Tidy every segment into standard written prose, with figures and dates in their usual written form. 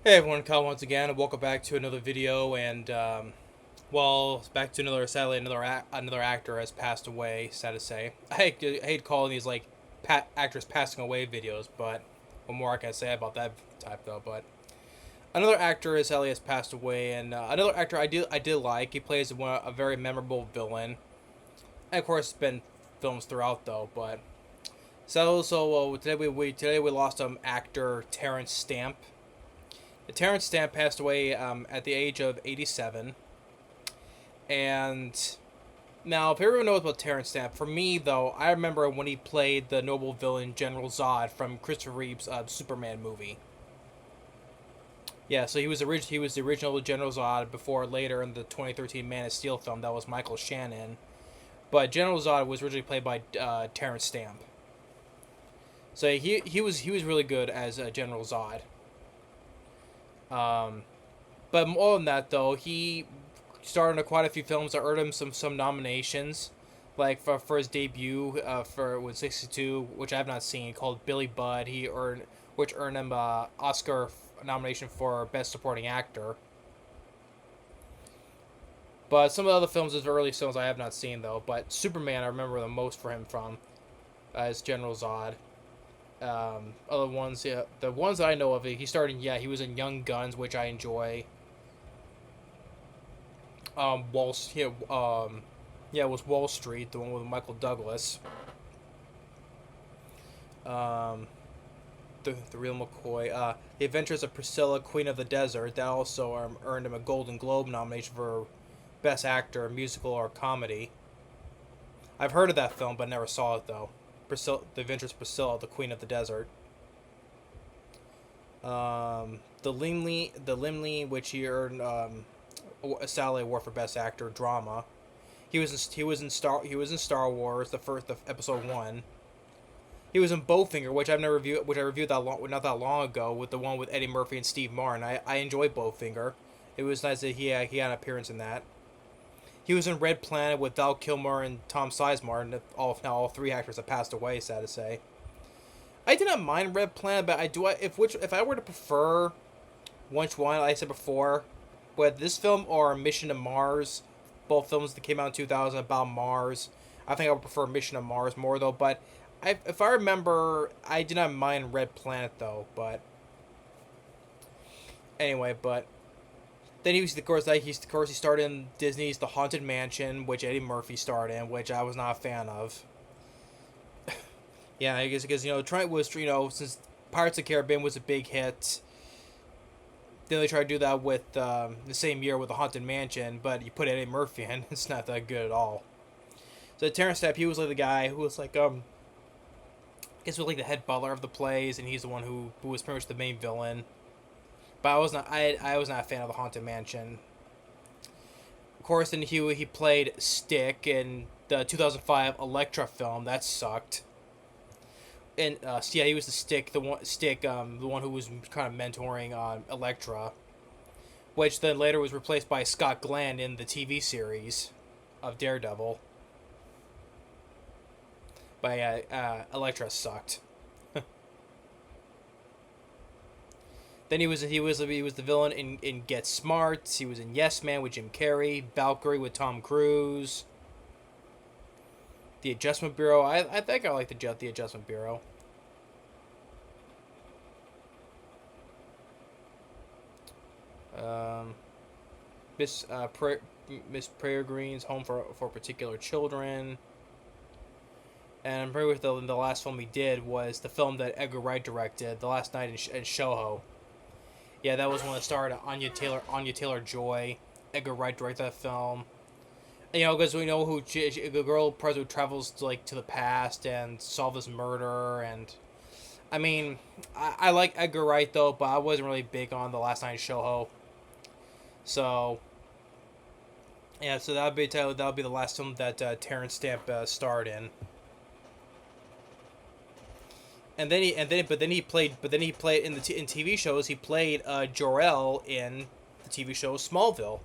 Hey everyone, Kyle once again, and welcome back to another video. And back to sadly another actor has passed away. Sad to say. I hate calling these like actors passing away videos, but what more I can say about that type though. But another actor sadly has passed away, and another actor I did like. He plays a very memorable villain, and of course, it's been films throughout though. But today we lost actor Terence Stamp. Terence Stamp passed away at the age of 87. And now, if everyone knows about Terence Stamp, for me, though, I remember when he played the noble villain General Zod from Christopher Reeve's Superman movie. Yeah, so he was the original General Zod before later in the 2013 Man of Steel film that was Michael Shannon. But General Zod was originally played by Terence Stamp. So he was really good as General Zod. Um, but more than that, though, he starred in quite a few films that earned him some nominations, like for his debut for with 62, which I have not seen, called Billy Budd. Which earned him Oscar nomination for Best Supporting Actor. But some of the other films, his early films, I have not seen though. But Superman, I remember the most for him from as General Zod. Other ones, yeah, the ones that I know of, he started. Yeah, he was in Young Guns, which I enjoy. Wall, yeah, yeah, it was Wall Street, the one with Michael Douglas. Um, the real McCoy. The Adventures of Priscilla, Queen of the Desert. That also earned him a Golden Globe nomination for Best Actor, Musical or Comedy. I've heard of that film, but never saw it though. The Adventures of Priscilla, the Queen of the Desert. The Limley, which he earned a Sally Award for Best Actor, Drama. He was in Star Wars, the episode 1. He was in Bowfinger, which I reviewed not that long ago, with the one with Eddie Murphy and Steve Martin. I enjoy Bowfinger. It was nice that he had an appearance in that. He was in Red Planet with Val Kilmer and Tom Sizemore, and all three actors have passed away. Sad to say. I did not mind Red Planet, but if I were to prefer which one, like I said before, whether this film or Mission to Mars, both films that came out in 2000 about Mars, I think I would prefer Mission to Mars more though. But if I remember, I did not mind Red Planet though. But anyway, then of course he starred in Disney's The Haunted Mansion, which Eddie Murphy starred in, which I was not a fan of. Yeah, I guess because Trent was since Pirates of the Caribbean was a big hit. Then they tried to do that with the same year with The Haunted Mansion, but you put Eddie Murphy in, it's not that good at all. So Terrence Stamp, he was like the guy who was like I guess was like the head butler of the plays, and he's the one who was pretty much the main villain. But I was not a fan of The Haunted Mansion. Of course, then he played Stick in the 2005 Elektra film. That sucked. And yeah, he was the one who was kind of mentoring Elektra, which then later was replaced by Scott Glenn in the TV series of Daredevil. But yeah, Elektra sucked. Then he was the villain in Get Smart. He was in Yes Man with Jim Carrey, Valkyrie with Tom Cruise, The Adjustment Bureau. I think I like the Adjustment Bureau. Um, Miss Miss Peregrine's Home for Particular Children. And I'm pretty with the last film he did was the film that Edgar Wright directed, The Last Night in Soho. Yeah, that was one that starred Anya Taylor Joy. Edgar Wright directed that film. And, because we know the girl president travels to the past and solve this murder. And I mean, I like Edgar Wright though, but I wasn't really big on The Last Night in Soho. So yeah, so that would be the last film that Terrence Stamp starred in. But then he played in TV shows. He played Jor-El in the TV show Smallville,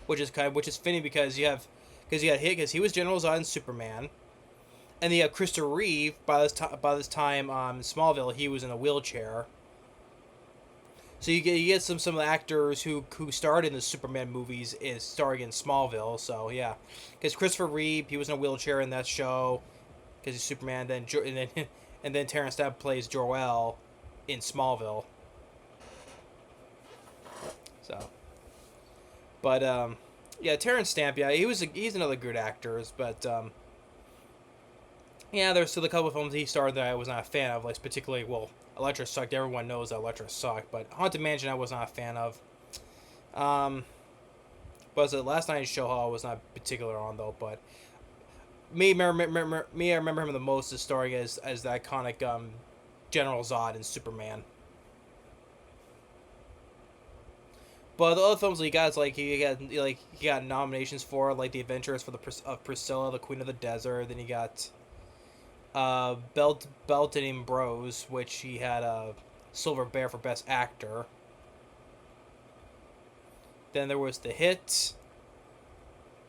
which is fitting because because he was General Zod in Superman, and you have Christopher Reeve. By this time, Smallville, he was in a wheelchair. So you get some of the actors who starred in the Superman movies is starring in Smallville. So yeah, because Christopher Reeve, he was in a wheelchair in that show because he's Superman. And then Terrence Stamp plays Jor-El in Smallville. So, but yeah, Terrence Stamp, yeah, he's another good actor, but yeah, there's still a couple of films he starred that I was not a fan of, like particularly Elektra sucked. Everyone knows that Elektra sucked, but Haunted Mansion I was not a fan of. Um, was it Last Night in Soho I was not particular on though, but I remember him the most as starring as the iconic General Zod in Superman. But the other films he got is he got nominations for like The Adventures for the of Priscilla, the Queen of the Desert. Then he got Belton Bros, which he had a Silver Bear for Best Actor. Then there was The Hit,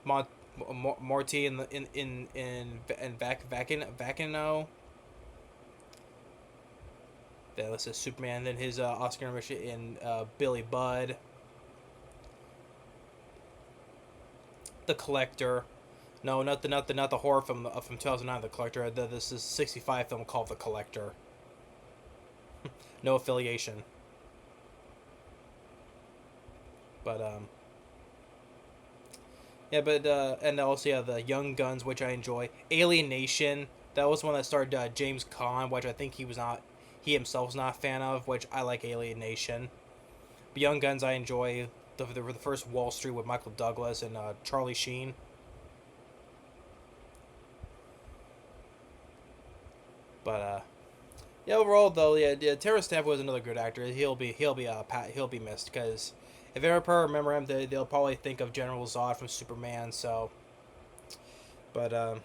Morty in Vacino. Then this is Superman. Then his Oscar nomination in Billy Budd, The Collector. No, not the horror film from 2009, The Collector. This is '65 film called The Collector. No affiliation. But yeah, but and also yeah, the Young Guns, which I enjoy. Alien Nation, that was one that starred James Caan, which I think he himself was not a fan of, which I like Alien Nation. But Young Guns I enjoy. The first Wall Street with Michael Douglas and Charlie Sheen. But yeah, overall though, yeah, Terrence Stamp was another good actor. He'll be missed because if they ever remember him, they'll probably think of General Zod from Superman. So, but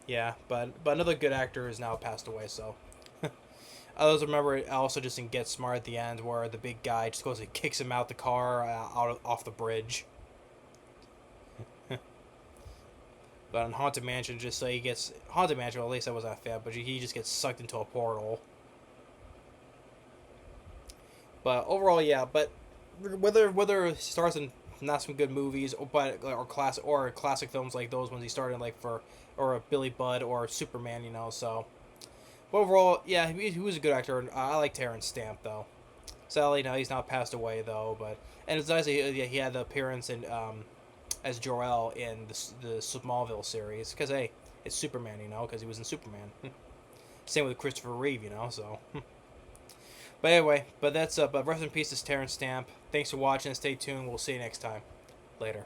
yeah, but another good actor is now passed away. So I also remember also just in Get Smart at the end where the big guy just goes and kicks him out the car off the bridge. But on Haunted Mansion, just so he gets Haunted Mansion. Well, at least I wasn't a fan, but he just gets sucked into a portal. But overall, yeah. But whether it stars in not some good movies, or classic films like those ones he started in, like for or Billy Budd or Superman, So, but overall, yeah, he was a good actor. I like Terrence Stamp though. Sadly, no, he's not passed away though. But and it's nice that he had the appearance in as Jor-El in the Smallville series because hey, it's Superman, because he was in Superman. Same with Christopher Reeve, So. But anyway, but rest in peace to Terrence Stamp. Thanks for watching. Stay tuned. We'll see you next time. Later.